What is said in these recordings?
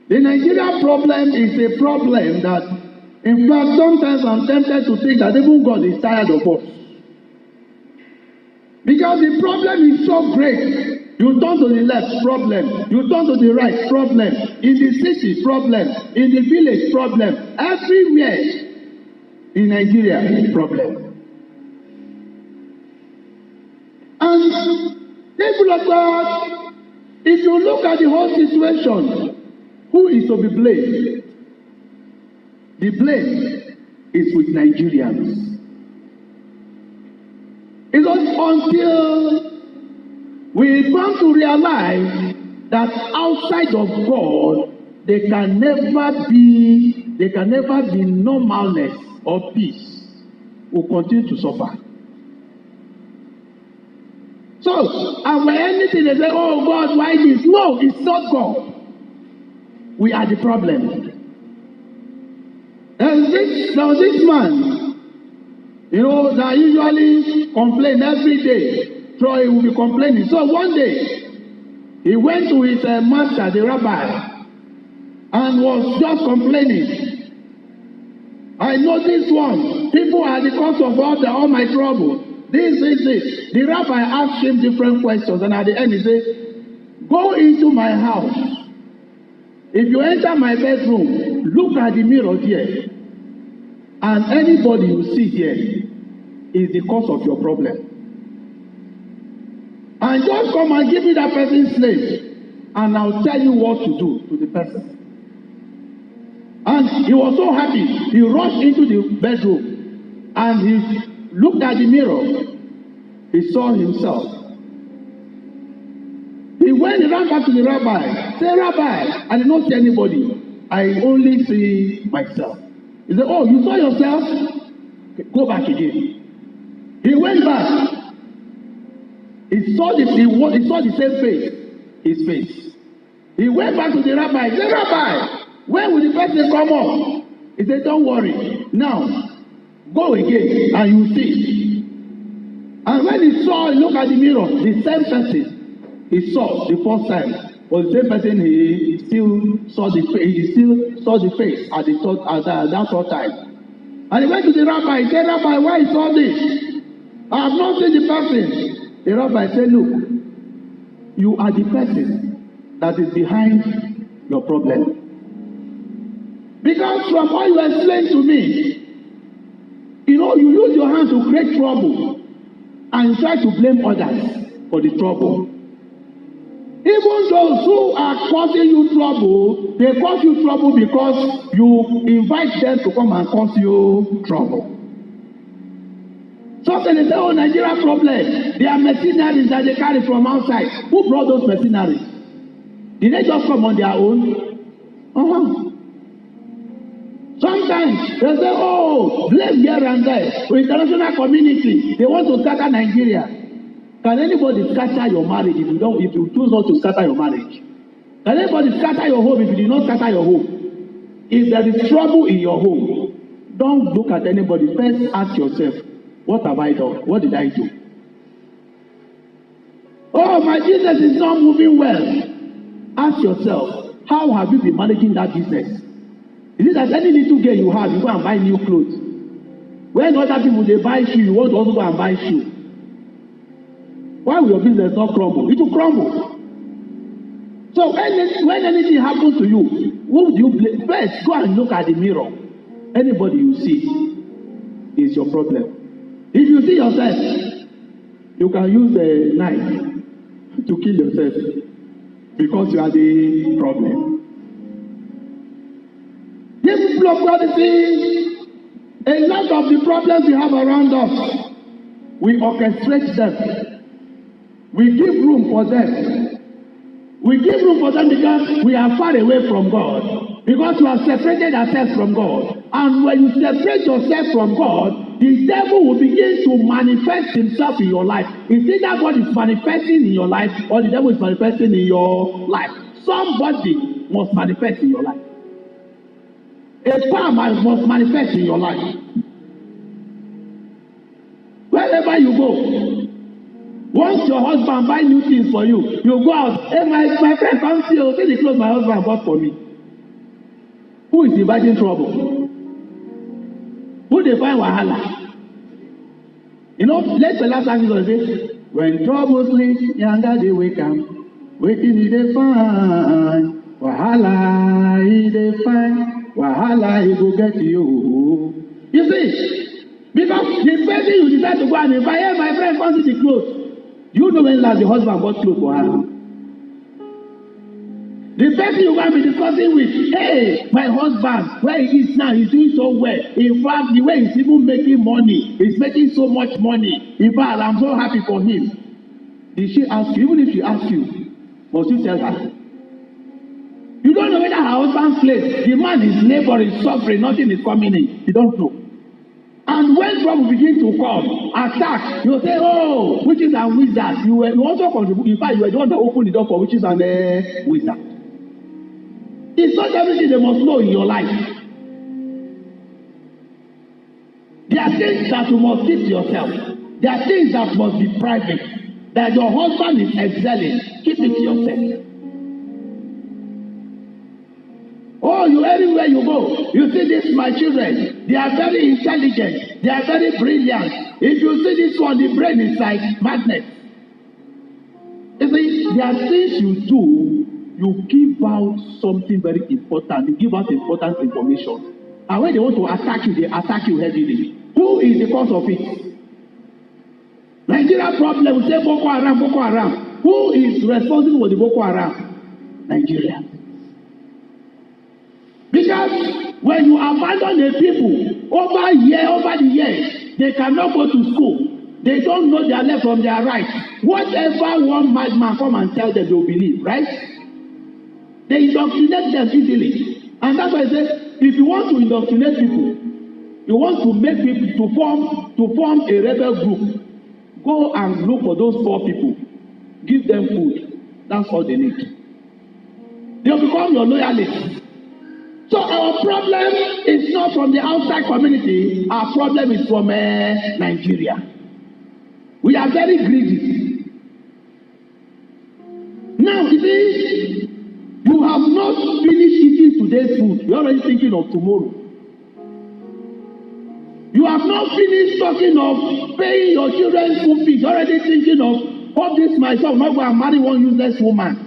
The Nigeria problem is a problem that, in fact, sometimes I'm tempted to think that even God is tired of us. Because the problem is so great. You turn to the left, problem. You turn to the right, problem. In the city, problem. In the village, problem. Everywhere in Nigeria, problem. And people of God, if you look at the whole situation, who is to be blamed? The blame is with Nigerians. It's not until we come to realize that outside of God, there can never be normalness or peace. We'll continue to suffer. So, and when anything they say, oh God, why this? No, it's not God. We are the problem. There was this man, that usually complain every day. So he will be complaining. So one day, he went to his master, the rabbi, and was just complaining. I know this one. People are the cause of all my trouble. This. The rabbi asked him different questions, and at the end he said, go into my house. If you enter my bedroom, look at the mirror there, and anybody you see here is the cause of your problem. And just come and give me that person's name, and I'll tell you what to do to the person. And he was so happy. He rushed into the bedroom, and he looked at the mirror. He saw himself. He went ran back to the rabbi. Say, Rabbi, I did not see anybody. I only see myself. He said, oh, you saw yourself? Okay, go back again. He went back. He saw the same face. His face. He went back to the rabbi. He said, Rabbi, when will the person come up? He said, don't worry. Now, go again and you see. And when he looked at the mirror, the same person he saw the first time was the same person he still saw the face at that third time. And he went to the rabbi. He said, Rabbi, why you saw this? I have not seen the person. The rabbi said, look, you are the person that is behind your problem. Because from what you explained to me, you use your hand to create trouble and try to blame others for the trouble. Even those who are causing you trouble, they cause you trouble because you invite them to come and cause you trouble. Sometimes they say, oh, Nigeria problem. They are mercenaries that they carry from outside. Who brought those mercenaries? Did they just come on their own? Sometimes they say, oh, blame here and there. For international community, they want to scatter Nigeria. Can anybody scatter your marriage if you choose not to scatter your marriage? Can anybody scatter your home if you do not scatter your home? If there is trouble in your home, don't look at anybody. First ask yourself, what have I done? What did I do? Oh, my business is not moving well. Ask yourself, how have you been managing that business? Is it that any little girl you have, you go and buy new clothes? When other people they buy shoe, you want to also go and buy shoe. Why will your business not crumble? It will crumble. So when anything happens to you, who do you blame? First, go and look at the mirror. Anybody you see is your problem. If you see yourself, you can use a knife to kill yourself because you are the problem. People of God, see, a lot of the problems we have around us, we orchestrate them. We give room for them. We give room for them because we are far away from God. Because we have separated ourselves from God. And when you separate yourself from God, the devil will begin to manifest himself in your life. It's either God is manifesting in your life or the devil is manifesting in your life. Somebody must manifest in your life. A power must manifest in your life. Wherever you go, once your husband buy new things for you, you go out. Hey, my friend, come see you. See the clothes my husband bought for me. Who is inviting trouble? Who dey find wahala? You know, let the last time say, when trouble sleep, yanga dey wake am. Wetin e dey find? Wahala e dey find. Wahala e go get you. You see, because the person you decide to go and invite, hey, my friend, come see the clothes. You know when last the husband bought clothes for her. The person you want to be discussing with, hey, my husband, where he is now, he's doing so well. In fact, the way he's even making money, he's making so much money. In fact, I'm so happy for him. Did she ask you? Even if she asks you, must you tell her? You don't know whether her husband's place, the man is laboring, suffering, nothing is coming in. You don't know. And when trouble begins to come, attack, you say, oh, witches and wizards. You also contribute. In fact, you were the one that opened the door for witches and wizards. It's not everything they must know in your life. There are things that you must keep to yourself. There are things that must be private. That your husband is excelling, keep it to yourself. Oh, you everywhere you go, you see this, my children. They are very intelligent. They are very brilliant. If you see this one, the brain is like magnet. You see, there are things you do. You give out something very important. You give out important information. And when they want to attack you, they attack you heavily. Who is the cause of it? Nigeria problem, we say Boko Haram, Boko Haram. Who is responsible for the Boko Haram? Nigeria. Because when you abandon the people over the years, they cannot go to school. They don't know their left from their right. Whatever one madman come and tell them, they will believe, right? They indoctrinate them easily. And that's why I say, if you want to indoctrinate people, you want to make people to form a rebel group, go and look for those poor people. Give them food. That's all they need. They'll become your loyalists. So our problem is not from the outside community. Our problem is from Nigeria. We are very greedy. Now, you see, you have not finished eating today's food. You're already thinking of tomorrow. You have not finished talking of paying your children's school fees. You're already thinking of, oh, this my son, not going to marry one useless woman.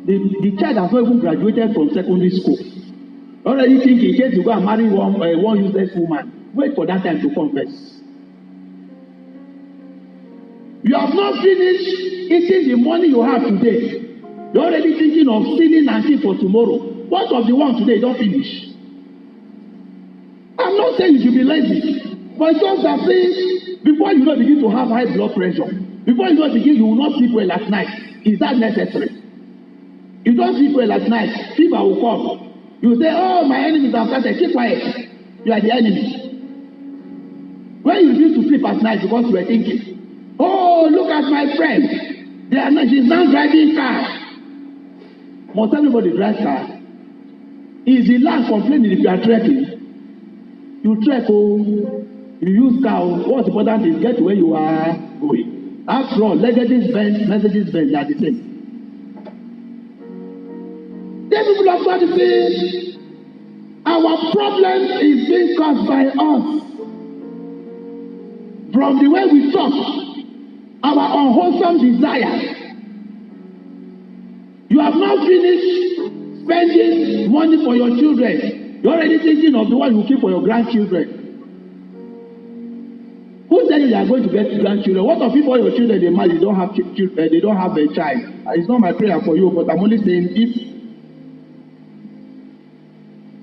The child has not even graduated from secondary school. You're already thinking, in case you go and marry one useless woman, wait for that time to confess. You have not finished eating the money you have today. You're already thinking of stealing and keep for tomorrow. What of the one today you don't finish? I'm not saying you should be lazy, but just that say, before you begin to have high blood pressure, before you begin, you will not sleep well at night. Is that necessary? You don't sleep well at night, fever will come. You say, oh, my enemies have started. Keep quiet. You are the enemy. When you used to sleep at night because you were thinking, oh, look at my friend. She's now driving car. Must everybody drive car? Is the land complaining if you are trekking? You trek, oh, you use car. What's important is get to where you are going. After all, Mercedes-Benz, they are the same. The people of God say, our problem is being caused by us. From the way we talk, our unwholesome desire. You have not finished spending money for your children. You're already thinking of the one you keep for your grandchildren. Who said you are going to get grandchildren? What of people your children they marry, they don't have children, they don't have a child? It's not my prayer for you, but I'm only saying if.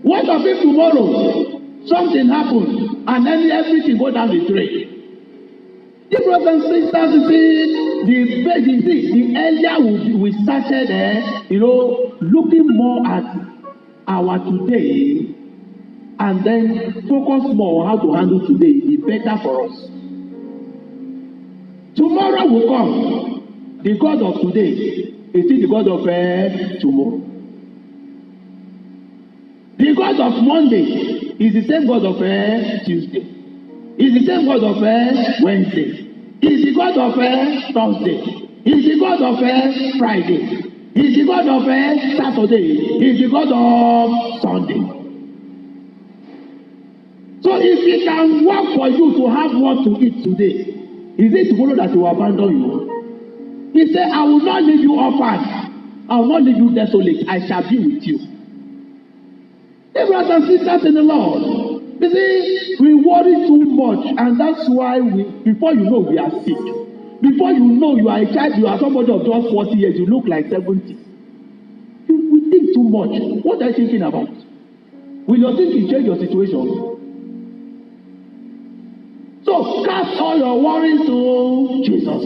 What of if tomorrow something happens and then everything go down the drain? The brothers and sisters, the earlier we started, looking more at our today and then focus more on how to handle today, the better for us. Tomorrow will come. The God of today is still the God of tomorrow. The God of Monday is the same God of Tuesday. Is the same God of Wednesday. Is the God of Thursday. Is the God of Friday. He's the God of Saturday. He's the God of Sunday. So if he can work for you to have what to eat today, is it tomorrow that he will abandon you? He said, I will not leave you orphan. I will not leave you desolate. I shall be with you. Hey, brothers and sisters in the Lord, you see, we worry too much, and that's why before you know, we are sick. Before you know, you are a child, you are somebody of just 40 years, you look like 70. We think too much. What are you thinking about? Will your thinking change your situation? So cast all your worries to Jesus.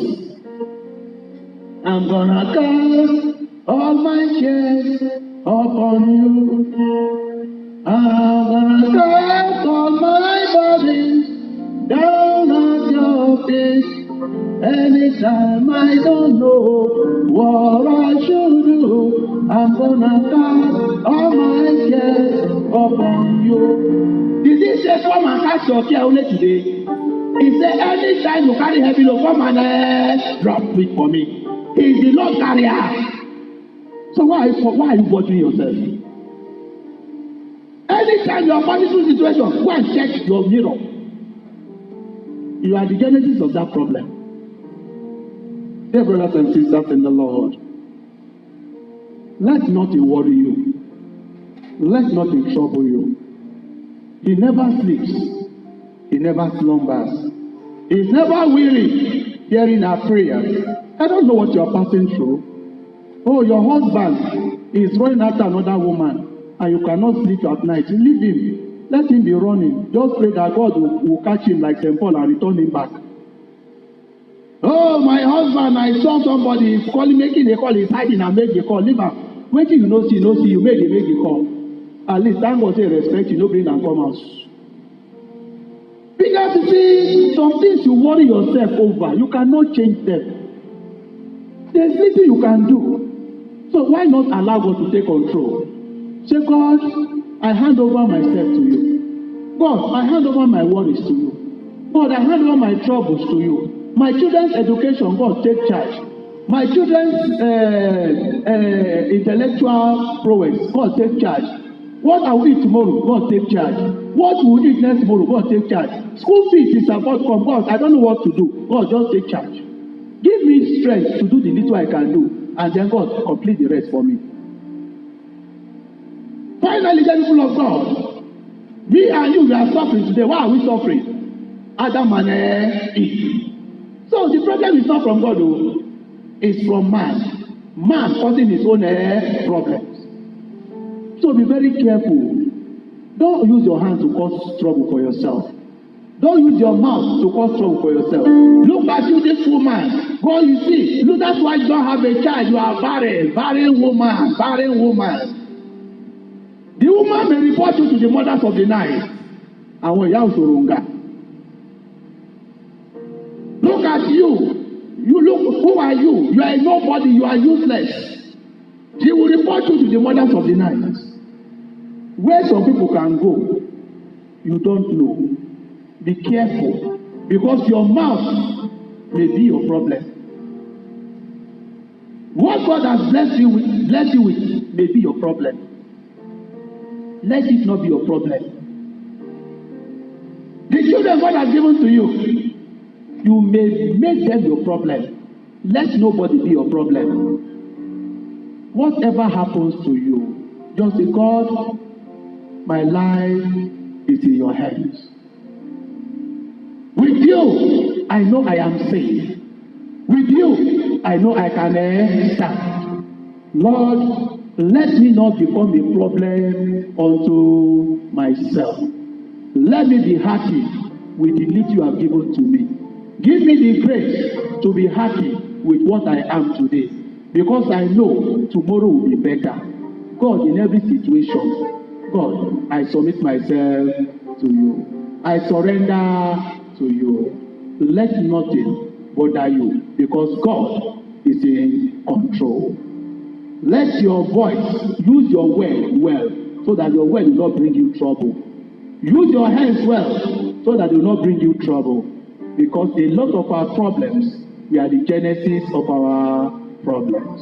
I'm gonna cast all my cares upon you. I'm gonna cast all my bodies down at your feet. Anytime I don't know what I should do, I'm gonna cast all my cares upon you. Did he say come and cast your care only today? He said anytime you carry heavy load, come and drop it for me. He's the Lord carrier. So why are you bothering yourself? Anytime you are passing through situation, go and check your mirror. You are the genesis of that problem. Dear brothers and sisters in the Lord, let nothing worry you. Let nothing trouble you. He never sleeps. He never slumbers. He's never weary hearing our prayers. I don't know what you're passing through. Oh, your husband is running after another woman and you cannot sleep at night. Leave him. Let him be running. Just pray that God will catch him like St. Paul and return him back. Oh, my husband, I saw somebody making a call. He's hiding and make the call. Leave him. Wait till you no see, you make the call. At least thank God say respect you, no bring and come out. Because you see, some things you worry yourself over, you cannot change them. There's little you can do. So why not allow God to take control? Say, God, I hand over myself to you. God, I hand over my worries to you. God, I hand over my troubles to you. My children's education, God, take charge. My children's intellectual prowess, God, take charge. What I will eat tomorrow, God, take charge. What we will eat next tomorrow, God, take charge. School fees is about to come. God, I don't know what to do. God, just take charge. Give me strength to do the little I can do, and then God, complete the rest for me. Finally, the people of God, me and you, we are suffering today. Why are we suffering? Adam and Eve. So the problem is not from God, though. It's from man. Man causing his own problems. So be very careful. Don't use your hand to cause trouble for yourself. Don't use your mouth to cause trouble for yourself. Look at you, this woman. God, you see, look, that's why you don't have a child. You are barren. Barren woman. Barren woman. The woman may report you to the mothers of the night. And when you are Sorunga. Look at you. You look, who are you? You are nobody. You are useless. She will report you to the mothers of the night. Where some people can go, you don't know. Be careful, because your mouth may be your problem. What God has blessed you with may be your problem. Let it not be your problem. The children God has given to you, you may make them your problem. Let nobody be your problem. Whatever happens to you, just say, God, my life is in your hands. With you, I know I am safe. With you, I know I can stand. Lord, let me not become a problem unto myself. Let me be happy with the little you have given to me. Give me the grace to be happy with what I am today, because I know tomorrow will be better. God, in every situation, God, I submit myself to you. I surrender to you. Let nothing bother you, because God is in control. Let your voice, use your word well, so that your word will not bring you trouble. Use your hands well, so that it will not bring you trouble. Because a lot of our problems, we are the genesis of our problems.